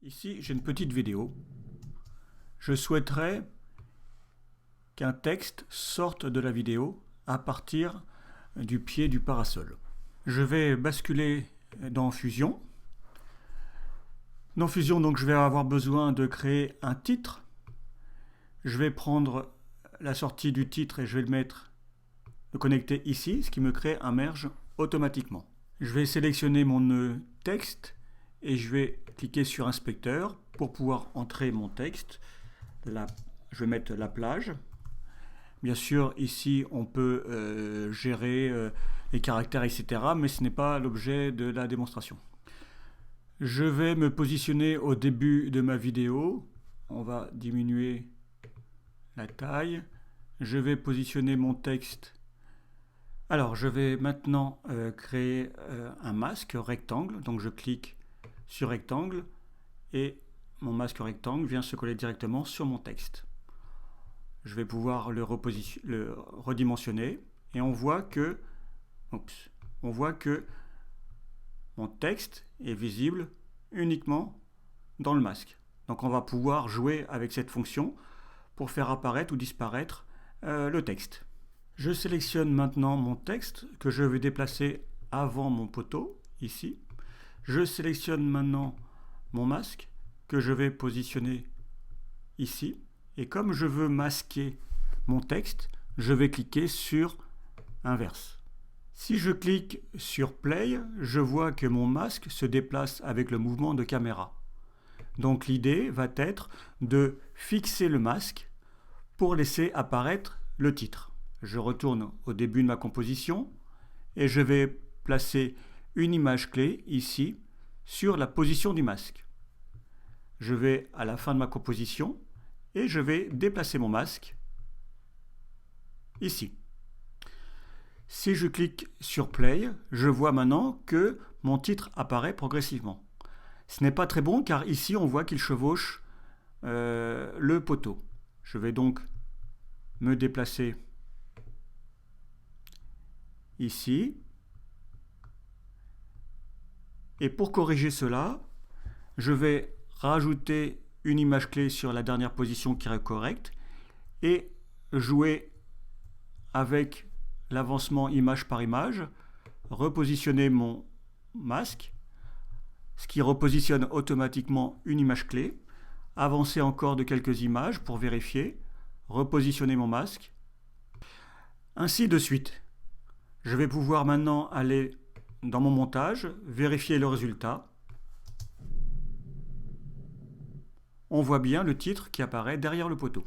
Ici, j'ai une petite vidéo. Je souhaiterais qu'un texte sorte de la vidéo à partir du pied du parasol. Je vais basculer dans Fusion. Dans Fusion, donc, je vais avoir besoin de créer un titre. Je vais prendre la sortie du titre et je vais le connecter ici, ce qui me crée un merge automatiquement. Je vais sélectionner mon texte et je vais cliquer sur Inspecteur pour pouvoir entrer mon texte. Là, je vais mettre la plage. Bien sûr, ici, on peut gérer les caractères, etc., mais ce n'est pas l'objet de la démonstration. Je vais me positionner au début de ma vidéo. On va diminuer la taille. Je vais positionner mon texte. Alors, je vais maintenant créer un masque rectangle. Donc, je clique sur rectangle et mon masque rectangle vient se coller directement sur mon texte. Je vais pouvoir le redimensionner et on voit que mon texte est visible uniquement dans le masque. Donc on va pouvoir jouer avec cette fonction pour faire apparaître ou disparaître le texte. Je sélectionne maintenant mon texte que je vais déplacer avant mon poteau, ici. Je sélectionne maintenant mon masque que je vais positionner ici. Et comme je veux masquer mon texte, je vais cliquer sur Inverse. Si je clique sur Play, je vois que mon masque se déplace avec le mouvement de caméra. Donc l'idée va être de fixer le masque pour laisser apparaître le titre. Je retourne au début de ma composition et je vais placer une image clé ici sur la position du masque. Je vais à la fin de ma composition et je vais déplacer mon masque ici. Si je clique sur Play, je vois maintenant que mon titre apparaît progressivement. Ce n'est pas très bon car ici on voit qu'il chevauche le poteau. Je vais donc me déplacer ici. Et pour corriger cela, je vais rajouter une image clé sur la dernière position qui est correcte et jouer avec l'avancement image par image, repositionner mon masque, ce qui repositionne automatiquement une image clé, avancer encore de quelques images pour vérifier, repositionner mon masque, ainsi de suite. Je vais pouvoir maintenant aller dans mon montage, vérifier le résultat. On voit bien le titre qui apparaît derrière le poteau.